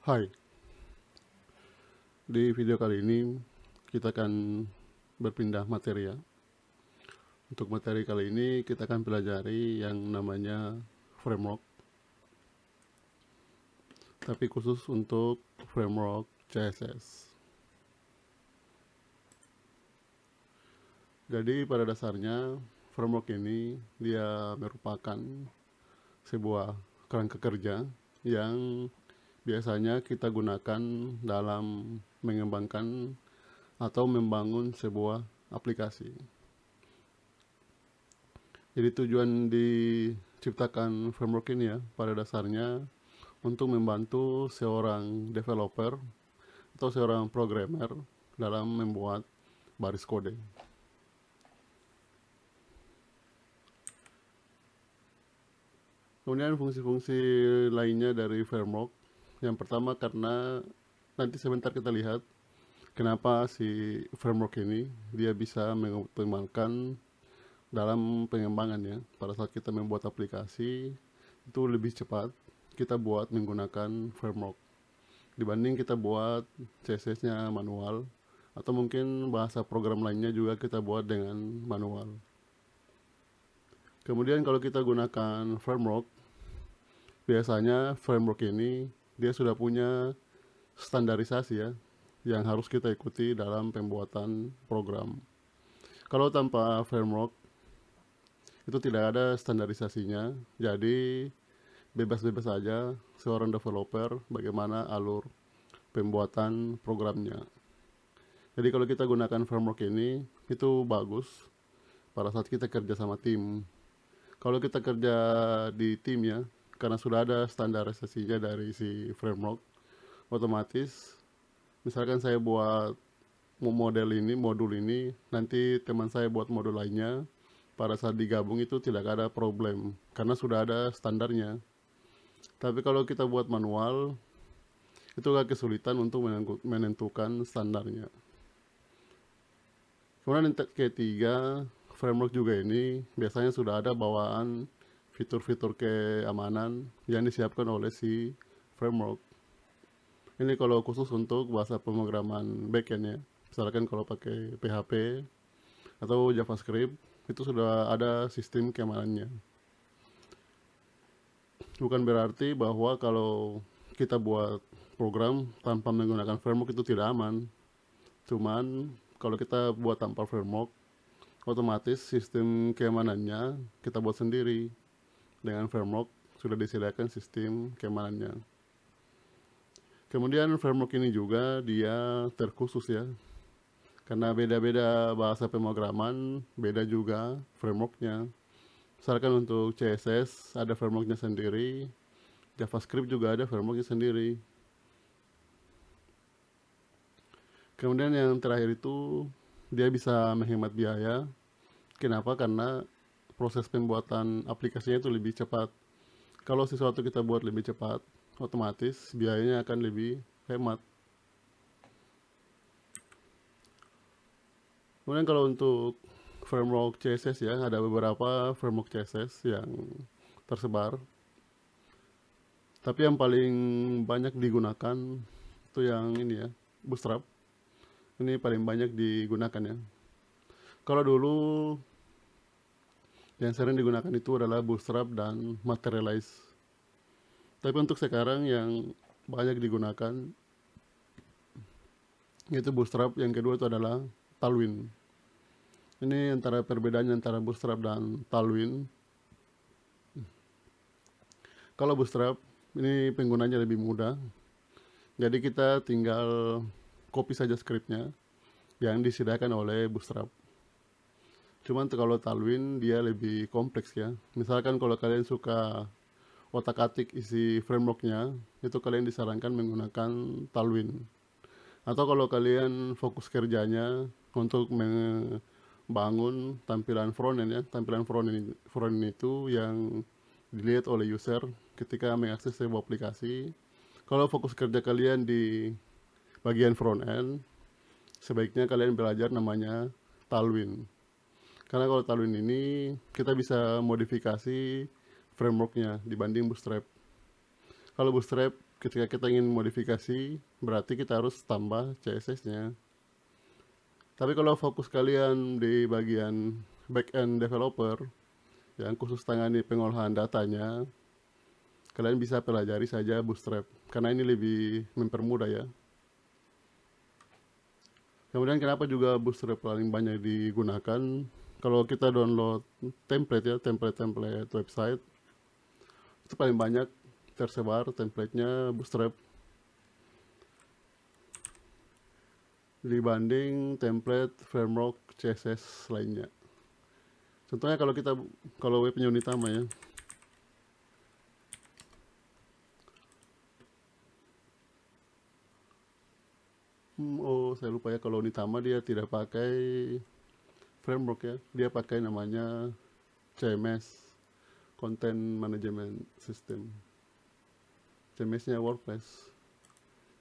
Hai, di video kali ini kita akan berpindah materi ya. Untuk materi kali ini kita akan pelajari yang namanya framework, tapi khusus untuk framework CSS. Jadi pada dasarnya framework ini dia merupakan sebuah kerangka kerja yang biasanya kita gunakan dalam mengembangkan atau membangun sebuah aplikasi. Jadi tujuan diciptakan framework ini ya pada dasarnya untuk membantu seorang developer atau seorang programmer dalam membuat baris kode. Kemudian fungsi-fungsi lainnya dari framework. Yang pertama karena nanti sebentar kita lihat kenapa si framework ini dia bisa mengoptimalkan dalam pengembangannya. Pada saat kita membuat aplikasi itu lebih cepat kita buat menggunakan framework dibanding kita buat CSS-nya manual atau mungkin bahasa program lainnya juga kita buat dengan manual. Kemudian kalau kita gunakan framework, biasanya framework ini dia sudah punya standarisasi ya yang harus kita ikuti dalam pembuatan program. Kalau tanpa framework itu tidak ada standarisasinya, jadi bebas-bebas saja seorang developer bagaimana alur pembuatan programnya. Jadi kalau kita gunakan framework ini itu bagus pada saat kita kerja sama tim. Kalau kita kerja di tim ya, karena sudah ada standarisasinya dari si framework, otomatis misalkan saya buat modul ini, nanti teman saya buat modul lainnya, pada saat digabung itu tidak ada problem karena sudah ada standarnya. Tapi kalau kita buat manual, itu agak kesulitan untuk menentukan standarnya. Kemudian yang ketiga, framework juga ini biasanya sudah ada bawaan fitur-fitur keamanan yang disiapkan oleh si framework. Ini kalau khusus untuk bahasa pemrograman backend ya. Misalkan kalau pakai PHP atau JavaScript, itu sudah ada sistem keamanannya. Bukan berarti bahwa kalau kita buat program tanpa menggunakan framework itu tidak aman. Cuman kalau kita buat tanpa framework, otomatis sistem keamanannya kita buat sendiri. Dengan framework sudah disediakan sistem keamanannya. Kemudian framework ini juga dia terkhusus ya, karena beda-beda bahasa pemrograman, beda juga frameworknya. Misalkan untuk CSS ada frameworknya sendiri, JavaScript juga ada frameworknya sendiri. Kemudian yang terakhir itu dia bisa menghemat biaya. Kenapa? Karena proses pembuatan aplikasinya itu lebih cepat. Kalau sesuatu kita buat lebih cepat, otomatis biayanya akan lebih hemat. Kemudian kalau untuk framework CSS ya, ada beberapa framework CSS yang tersebar. Tapi yang paling banyak digunakan itu yang ini ya, Bootstrap. Ini paling banyak digunakan ya. Kalau dulu yang sering digunakan itu adalah Bootstrap dan Materialize. Tapi untuk sekarang yang banyak digunakan yaitu Bootstrap, yang kedua itu adalah Tailwind. Ini antara perbedaannya antara Bootstrap dan Tailwind. Kalau Bootstrap ini penggunanya lebih mudah. Jadi kita tinggal copy saja scriptnya yang disediakan oleh Bootstrap. Cuman kalau Tailwind dia lebih kompleks ya. Misalkan kalau kalian suka otak-atik isi frameworknya, itu kalian disarankan menggunakan Tailwind. Atau kalau kalian fokus kerjanya untuk membangun tampilan frontend ya, tampilan frontend itu yang dilihat oleh user ketika mengakses sebuah aplikasi. Kalau fokus kerja kalian di bagian frontend, sebaiknya kalian belajar namanya Tailwind. Karena kalau Tailwind ini kita bisa modifikasi frameworknya dibanding Bootstrap. Kalau Bootstrap Ketika kita ingin modifikasi, berarti kita harus tambah CSS-nya. Tapi kalau fokus kalian di bagian back-end developer, yang khusus tangani pengolahan datanya, kalian bisa pelajari saja Bootstrap, karena ini lebih mempermudah ya. Kemudian kenapa juga Bootstrap paling banyak digunakan? Kalau kita download template ya, template website, itu paling banyak tersebar templatenya Bootstrap dibanding template framework CSS lainnya. Contohnya kalau webnya Unitama ya, saya lupa ya, kalau Unitama dia tidak pakai framework ya, dia pakai namanya CMS, Content Management System. CMS-nya WordPress.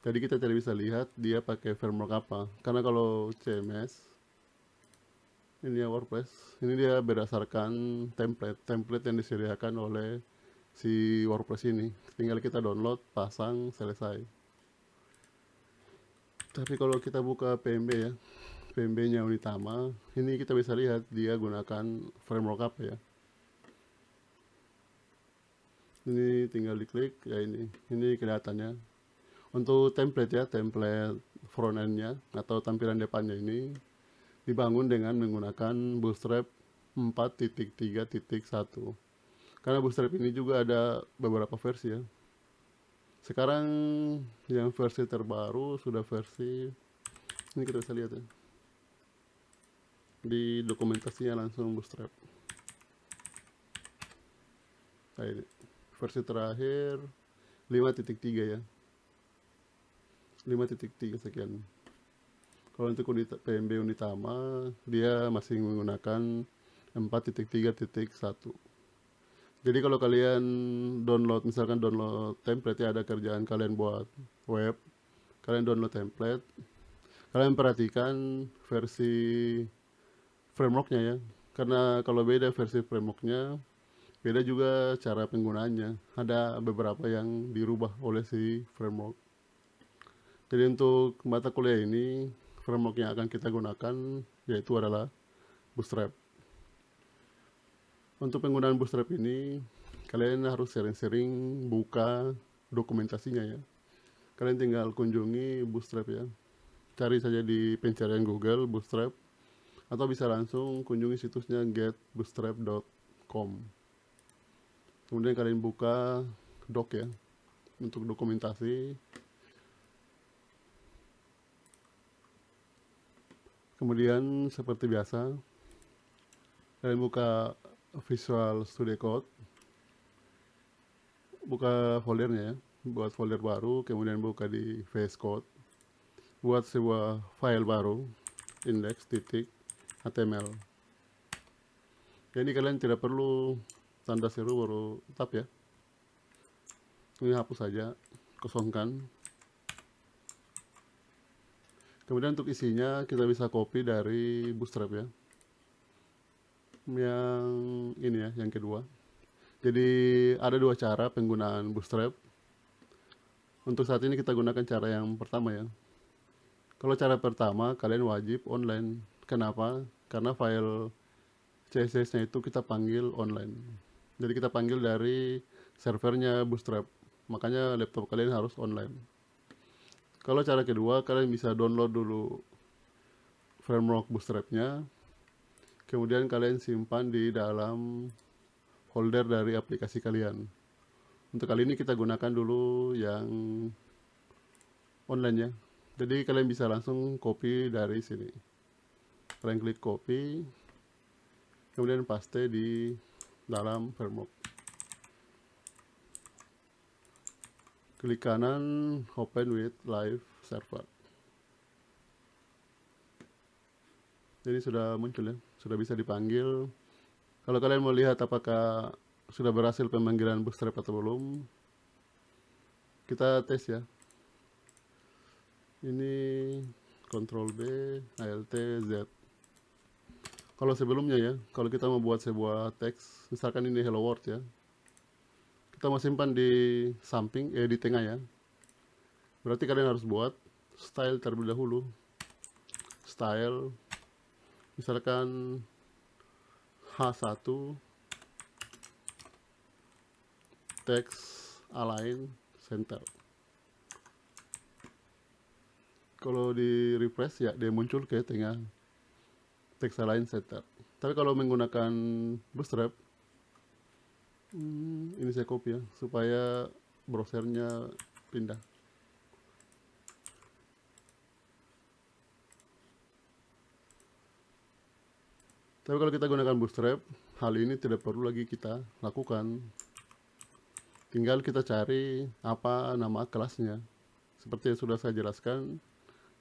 Jadi kita tidak bisa lihat dia pakai framework apa, karena kalau CMS ini ya WordPress, ini dia berdasarkan template yang disediakan oleh si WordPress ini. Tinggal kita download, pasang, selesai. Tapi kalau kita buka PMB ya, PMB-nya Unitama, ini kita bisa lihat dia gunakan framework apa ya. Ini tinggal diklik ya, ini kelihatannya. Untuk template ya, template front end-nya atau tampilan depannya ini dibangun dengan menggunakan Bootstrap 4.3.1. Karena Bootstrap ini juga ada beberapa versi ya. Sekarang yang versi terbaru sudah versi, ini kita bisa lihat ya, di dokumentasinya langsung Bootstrap. Nah, ini versi terakhir 5.3 ya, 5.3 sekian. Kalau untuk PMB Unitama dia masih menggunakan 4.3.1. Jadi kalau kalian misalkan download template ya, ada kerjaan kalian buat web, kalian download template, kalian perhatikan versi frameworknya ya, karena kalau beda versi frameworknya, beda juga cara penggunaannya. Ada beberapa yang dirubah oleh si framework. Jadi untuk mata kuliah ini, framework yang akan kita gunakan yaitu adalah Bootstrap. Untuk penggunaan Bootstrap ini, kalian harus sering-sering buka dokumentasinya ya. Kalian tinggal kunjungi Bootstrap ya. Cari saja di pencarian Google Bootstrap, atau bisa langsung kunjungi situsnya getbootstrap.com. Kemudian kalian buka doc ya, untuk dokumentasi. Kemudian seperti biasa, kalian buka Visual Studio Code, buka foldernya ya, buat folder baru, kemudian buka di VS Code, buat sebuah file baru, index.html. Jadi kalian tidak perlu tanda seru baru tab ya. Ini hapus saja, kosongkan. Kemudian untuk isinya kita bisa copy dari Bootstrap ya. Yang ini ya, yang kedua. Jadi ada dua cara penggunaan Bootstrap. Untuk saat ini kita gunakan cara yang pertama ya. Kalau cara pertama kalian wajib online. Kenapa? Karena file CSS-nya itu kita panggil online. Jadi kita panggil dari servernya Bootstrap. Makanya laptop kalian harus online. Kalau cara kedua, kalian bisa download dulu framework Bootstrap-nya, kemudian kalian simpan di dalam folder dari aplikasi kalian. Untuk kali ini kita gunakan dulu yang online ya. Jadi kalian bisa langsung copy dari sini. Kalian klik copy, kemudian paste di dalam framework. Klik kanan, open with live server. Jadi sudah muncul ya, sudah bisa dipanggil. Kalau kalian mau lihat apakah sudah berhasil pemanggilan Bootstrap atau belum, kita tes ya. Ini Ctrl B, Alt Z. Kalau sebelumnya ya, kalau kita mau buat sebuah teks, misalkan ini hello world ya, kita mau simpan di samping, di tengah ya. Berarti kalian harus buat style terlebih dahulu. Style misalkan H1 text align center. Kalau di refresh ya dia muncul ke tengah text align center. Tapi kalau menggunakan Bootstrap, ini saya copy ya supaya browsernya pindah. Tapi kalau kita gunakan Bootstrap, hal ini tidak perlu lagi kita lakukan. Tinggal kita cari apa nama kelasnya. Seperti yang sudah saya jelaskan,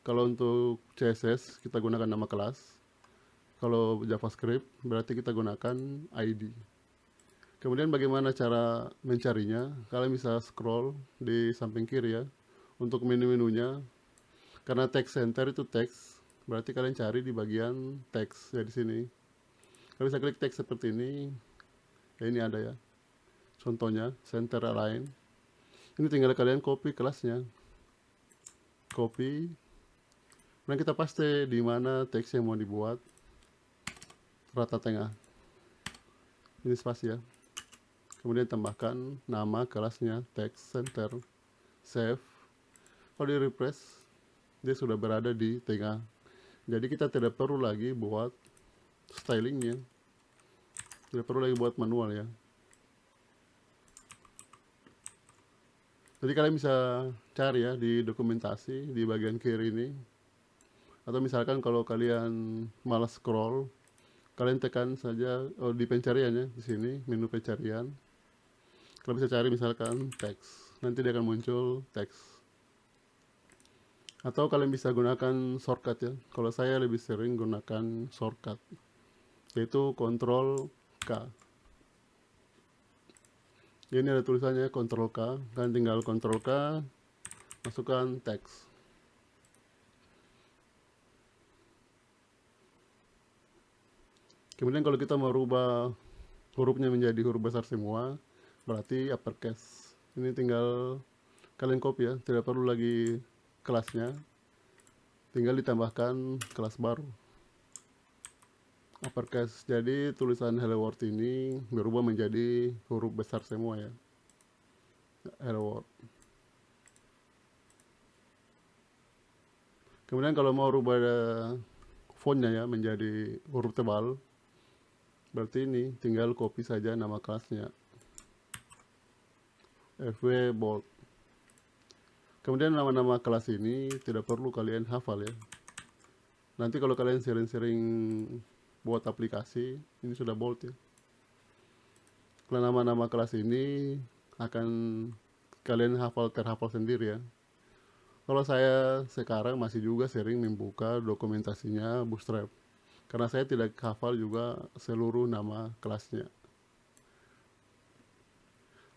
kalau untuk CSS kita gunakan nama kelas. Kalau JavaScript berarti kita gunakan ID. Kemudian bagaimana cara mencarinya? Kalian bisa scroll di samping kiri ya. Untuk menu-menunya, karena text center itu teks, berarti kalian cari di bagian teks ya di sini. Kalian bisa klik teks seperti ini. Ya ini ada ya. Contohnya center align. Ini tinggal kalian copy kelasnya. Copy. Nah kita paste di mana teks yang mau dibuat. Rata tengah. Ini spasi ya. Kemudian tambahkan nama kelasnya text center. Save. Kalau di refresh, dia sudah berada di tengah. Jadi kita tidak perlu lagi buat stylingnya. Tidak perlu lagi buat manual ya. Jadi kalian bisa cari ya di dokumentasi di bagian kiri ini. Atau misalkan kalau kalian malas scroll, kalian tekan saja di pencariannya di sini menu pencarian. Kalian bisa cari misalkan teks, nanti dia akan muncul teks. Atau kalian bisa gunakan shortcut ya. Kalau saya lebih sering gunakan shortcut, yaitu Ctrl K. Ini ada tulisannya Ctrl K, kalian tinggal Ctrl K, masukkan teks. Kemudian kalau kita mau rubah hurufnya menjadi huruf besar semua, berarti uppercase. Ini tinggal kalian copy ya, tidak perlu lagi kelasnya, tinggal ditambahkan kelas baru uppercase. Jadi tulisan hello world ini berubah menjadi huruf besar semua ya, hello world. Kemudian kalau mau rubah fontnya ya menjadi huruf tebal, berarti ini tinggal copy saja nama kelasnya, FW bold. Kemudian nama-nama kelas ini tidak perlu kalian hafal ya. Nanti kalau kalian sering-sering buat aplikasi, ini sudah bold ya. Kalau nama-nama kelas ini akan kalian terhafal sendiri ya. Kalau saya sekarang masih juga sering membuka dokumentasinya Bootstrap, karena saya tidak hafal juga seluruh nama kelasnya.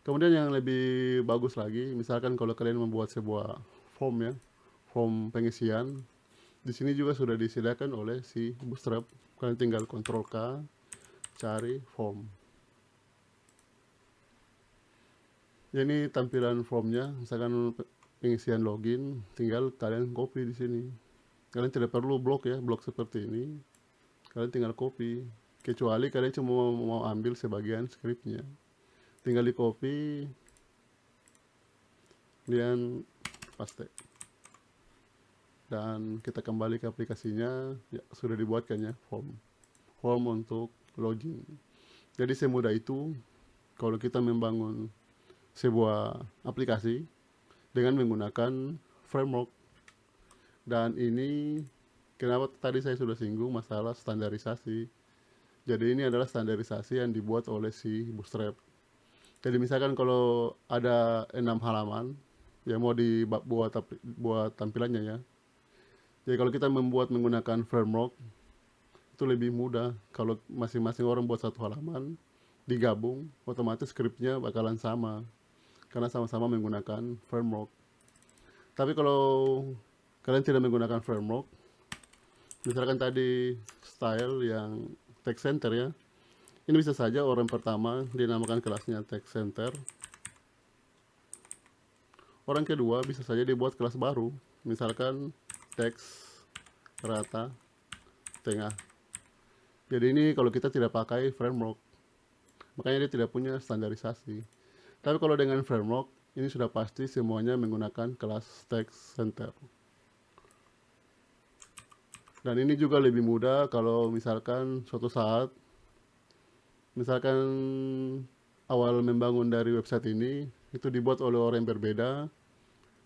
Kemudian yang lebih bagus lagi, misalkan kalau kalian membuat sebuah form ya, form pengisian, di sini juga sudah disediakan oleh si Bootstrap. Kalian tinggal Ctrl K, cari form. Ini tampilan formnya, misalkan pengisian login, tinggal kalian copy di sini. Kalian tidak perlu blok ya, blok seperti ini. Kalian tinggal copy, kecuali kalian cuma mau ambil sebagian scriptnya. Tinggal di copy, kemudian paste. Dan kita kembali ke aplikasinya, ya, sudah dibuatkan ya form untuk login. Jadi semudah itu kalau kita membangun sebuah aplikasi dengan menggunakan framework. Dan ini kenapa tadi saya sudah singgung masalah standarisasi. Jadi ini adalah standarisasi yang dibuat oleh si Bootstrap. Jadi misalkan kalau ada 6 halaman yang mau dibuat buat tampilannya ya. Jadi kalau kita membuat menggunakan framework itu lebih mudah. Kalau masing-masing orang buat satu halaman digabung, otomatis scriptnya bakalan sama karena sama-sama menggunakan framework. Tapi kalau kalian tidak menggunakan framework, misalkan tadi style yang text center ya, ini bisa saja orang pertama dinamakan kelasnya text center, Orang kedua bisa saja dibuat kelas baru, misalkan teks, rata, tengah. Jadi ini kalau kita tidak pakai framework, makanya dia tidak punya standarisasi. Tapi kalau dengan framework, ini sudah pasti semuanya menggunakan kelas text center. Dan ini juga lebih mudah kalau misalkan suatu saat, misalkan awal membangun dari website ini, itu dibuat oleh orang yang berbeda,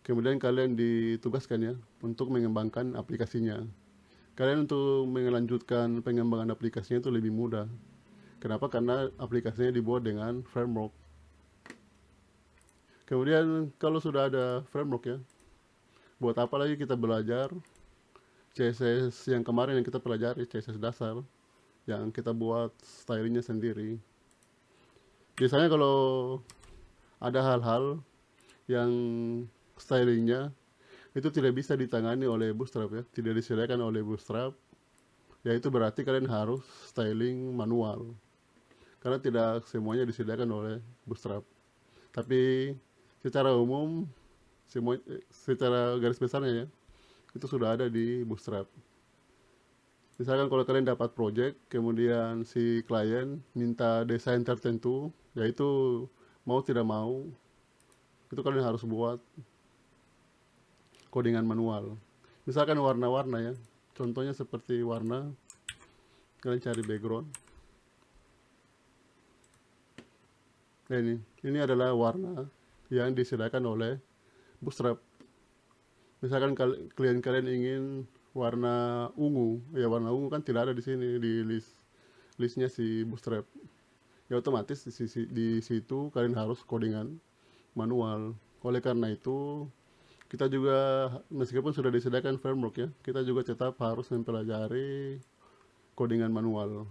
kemudian kalian ditugaskan ya, untuk mengembangkan aplikasinya. Kalian untuk melanjutkan pengembangan aplikasinya itu lebih mudah. Kenapa? Karena aplikasinya dibuat dengan framework. Kemudian kalau sudah ada framework ya, buat apa lagi kita belajar CSS yang kemarin yang kita pelajari, CSS dasar, yang kita buat stylingnya sendiri. Biasanya kalau ada hal-hal yang stylingnya itu tidak bisa ditangani oleh Bootstrap ya, tidak disediakan oleh Bootstrap, ya itu berarti kalian harus styling manual, karena tidak semuanya disediakan oleh Bootstrap. Tapi secara umum, secara garis besarnya ya, itu sudah ada di Bootstrap. Misalkan kalau kalian dapat project, kemudian si klien minta desain tertentu, yaitu mau tidak mau, itu kalian harus buat codingan manual. Misalkan warna-warna ya, contohnya seperti warna, kalian cari background. Nah ini adalah warna yang disediakan oleh Bootstrap. Misalkan klien kalian ingin warna ungu, ya warna ungu kan tidak ada di sini di listnya si Bootstrap. Ya otomatis di situ kalian harus codingan manual. Oleh karena itu, kita juga meskipun sudah disediakan framework ya, kita juga tetap harus mempelajari codingan manual.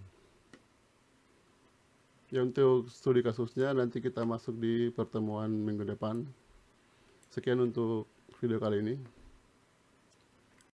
Ya untuk studi kasusnya nanti kita masuk di pertemuan minggu depan. Sekian untuk video kali ini.